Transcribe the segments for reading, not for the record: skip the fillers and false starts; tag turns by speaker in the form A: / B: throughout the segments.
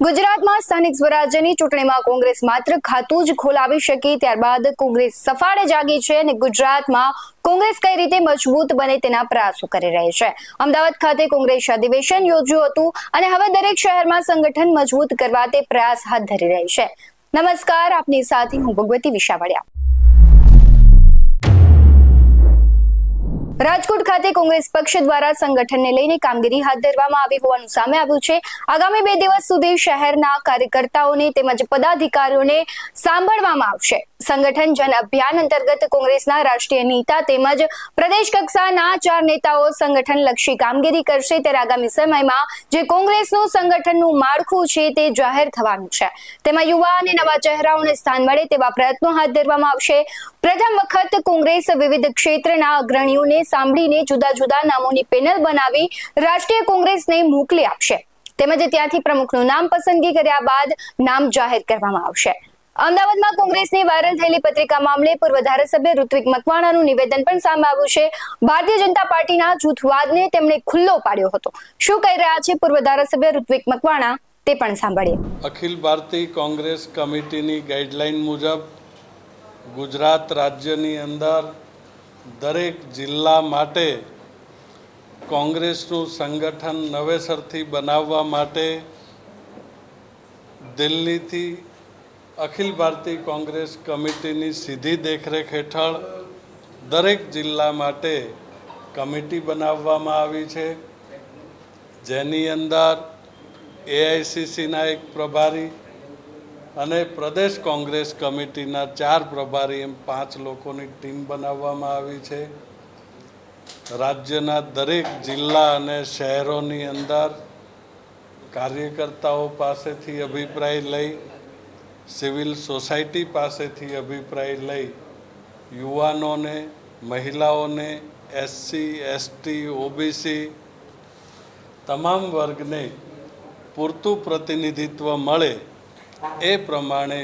A: ગુજરાતમાં સ્થાનિક સ્વરાજ્યની ચૂંટણીમાં કોંગ્રેસ માત્ર ખાતું જ ખોલાવી શકી, ત્યારબાદ કોંગ્રેસ સફાળે જાગી છે અને ગુજરાતમાં કોંગ્રેસ કઈ રીતે મજબૂત બને તેના પ્રયાસો કરી રહી છે. અમદાવાદ ખાતે કોંગ્રેસ અધિવેશન યોજ્યું હતું અને હવે દરેક શહેરમાં સંગઠન મજબૂત કરવા તે પ્રયાસ હાથ ધરી રહી છે. નમસ્કાર, આપની સાથે હું ભગવતી વિશાવડિયા. રાજકોટ ખાતે કોંગ્રેસ પક્ષ દ્વારા સંગઠનને લઈને કામગીરી હાથ ધરવામાં આવી હોવાનું સામે આવ્યું છે. આગામી 2 દિવસ સુધી શહેરના કાર્યકર્તાઓને તેમજ પદાધિકારીઓને સાંભળવામાં આવશે. સંગઠન જન અભિયાન અંતર્ગત કોંગ્રેસના રાષ્ટ્રીય નેતા તેમજ પ્રદેશ કક્ષાના 4 નેતાઓ સંગઠન લક્ષી કામગીરી કરશે, ત્યારે આગામી સમયમાં જે કોંગ્રેસનું સંગઠનનું માળખું છે તે જાહેર થવાનું છે. તેમાં યુવા અને નવા ચહેરાઓને સ્થાન મળે તેવા પ્રયત્નો હાથ ધરવામાં આવશે. પ્રથમ વખત કોંગ્રેસ વિવિધ ક્ષેત્રના અગ્રણીઓને સાંભળીને જુદા જુદા નામોની પેનલ બનાવી રાષ્ટ્રીય કોંગ્રેસને મોકલી આપશે, તેમજ ત્યાંથી પ્રમુખનું નામ પસંદગી કર્યા બાદ નામ જાહેર કરવામાં આવશે. અમદાવાદમાં કોંગ્રેસની વાયરલ થયેલી પત્રિકા મામલે પૂર્વ ધારાસભ્ય ઋત્વિક મકવાણાનું નિવેદન પણ સામે આવ્યું છે. ભારતીય જનતા પાર્ટીના જૂથવાદને તેમણે ખુલ્લો પાડ્યો હતો. શું કહી રહ્યા છે પૂર્વ ધારાસભ્ય ઋત્વિક મકવાણા તે પણ સાંભળીએ.
B: અખિલ ભારતીય કોંગ્રેસ કમિટીની ગાઈડલાઈન મુજબ ગુજરાત રાજ્યની અંદર દરેક જિલ્લા માટે કોંગ્રેસનું સંગઠન નવેસરથી બનાવવા માટે દિલ્હીથી અખિલ ભારતીય કોંગ્રેસ કમિટીની સીધી દેખરેખ હેઠળ દરેક જિલ્લા માટે કમિટી બનાવવામાં આવી છે, જેની અંદર એઆઈસીસીના એક પ્રભારી અને પ્રદેશ કોંગ્રેસ કમિટીના 4 પ્રભારી એમ 5 લોકોની ટીમ બનાવવામાં આવી છે. રાજ્યના દરેક જિલ્લા અને શહેરોની અંદર કાર્યકર્તાઓ પાસેથી અભિપ્રાય લઈ, સિવિલ સોસાયટી પાસેથી અભિપ્રાય લઈ, યુવાનોને, મહિલાઓને, એસસી, એસટી, ઓબીસી તમામ વર્ગને પૂરતું પ્રતિનિધિત્વ મળે એ પ્રમાણે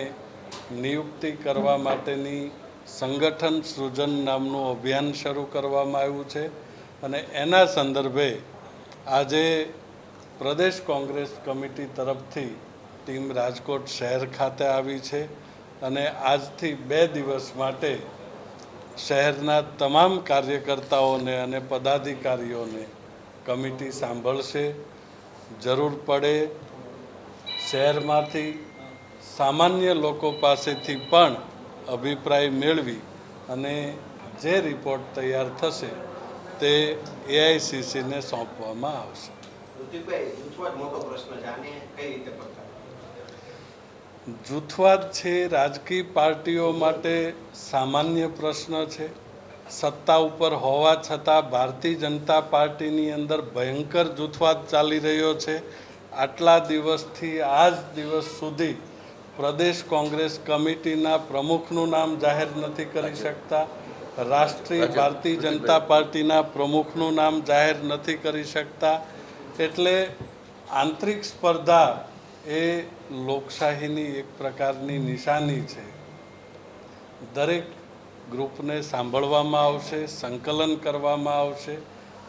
B: નિયુક્તિ કરવા માટેની સંગઠન સૃજન નામનું અભિયાન શરૂ કરવામાં આવ્યું છે અને એના સંદર્ભે આજે પ્રદેશ કોંગ્રેસ કમિટી તરફથી ટીમ રાજકોટ શહેર ખાતે આવી છે અને આજથી 2 દિવસ માટે શહેરના તમામ કાર્યકર્તાઓને અને પદાધિકારીઓને કમિટી સાંભળશે. જરૂર પડે શહેરમાંથી સામાન્ય લોકો પાસેથી પણ અભિપ્રાય મેળવી અને જે રિપોર્ટ તૈયાર થશે તે એઆઈસીસીને સોંપવામાં આવશે. જૂથવાદ છે રાજકીય પાર્ટીઓ માટે સામાન્ય પ્રશ્ન છે. સત્તા ઉપર હોવા છતાં ભારતીય જનતા પાર્ટીની અંદર ભયંકર જૂથવાદ ચાલી રહ્યો છે. આટલા દિવસથી આજ દિવસ સુધી પ્રદેશ કોંગ્રેસ કમિટીના પ્રમુખનું નામ જાહેર નથી કરી શકતા, રાષ્ટ્રીય ભારતીય જનતા પાર્ટીના પ્રમુખનું નામ જાહેર નથી કરી શકતા. એટલે આંતરિક સ્પર્ધા એ લોકશાહીની એક પ્રકારની નિશાની છે. દરેક ગ્રુપને સાંભળવામાં આવશે, સંકલન કરવામાં આવશે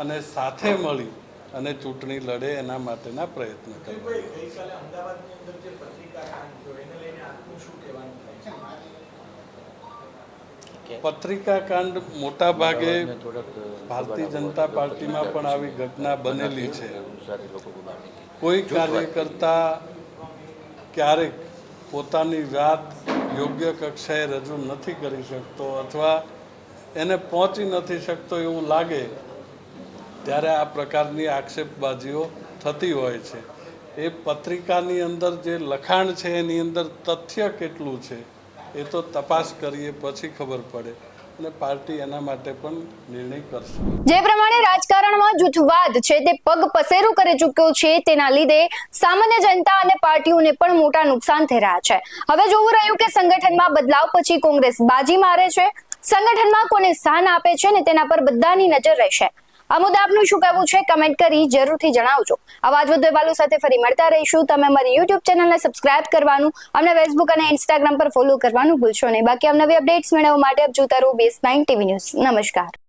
B: અને સાથે મળી અને ચૂંટણી લડે એના માટેના પ્રયત્ન કરવા. પત્રિકાકાંડ મોટા ભાગે ભારતીય જનતા પાર્ટીમાં પણ આવી ઘટના બનેલી છે. કોઈ કાર્યકર્તા ક્યારેક પોતાની વાત યોગ્ય કક્ષાએ રજૂ નથી કરી શકતો અથવા એને પહોંચી નથી શકતો એવું લાગે ત્યારે આ પ્રકારની આક્ષેપબાજીઓ થતી હોય છે. એ પત્રિકાની અંદર જે લખાણ છે એની અંદર તથ્ય કેટલું છે એ તો તપાસ કરીએ પછી ખબર પડે અને પાર્ટી એના માટે પણ નિર્ણય કરશે.
A: જે પ્રમાણે રાજકારણમાં જૂથવાદ છે તે પગ પસેરું કરી ચૂક્યો છે, તેના લીધે સામાન્ય જનતા અને પાર્ટીઓને પણ મોટા નુકસાન થઈ રહ્યા છે. હવે જોવું રહ્યું કે સંગઠનમાં બદલાવ પછી કોંગ્રેસ બાજી મારે છે, સંગઠનમાં કોને સ્થાન આપે છે ને તેના પર બધાની નજર રહેશે. આ મુદ્દે આપનું શું કહેવું છે કમેન્ટ કરી જરૂરથી જણાવજો. આવા જ વધુ અહેવાલો સાથે ફરી મળતા રહીશું. તમે અમારી YouTube ચેનલને સબસ્ક્રાઇબ કરવાનું, અમને Facebook અને Instagram પર ફોલો કરવાનું ભૂલશો નહીં. બાકી નવી અપડેટ્સ મેળવવા માટે આપ જોતા રહો BS9 TV ન્યૂઝ. નમસ્કાર.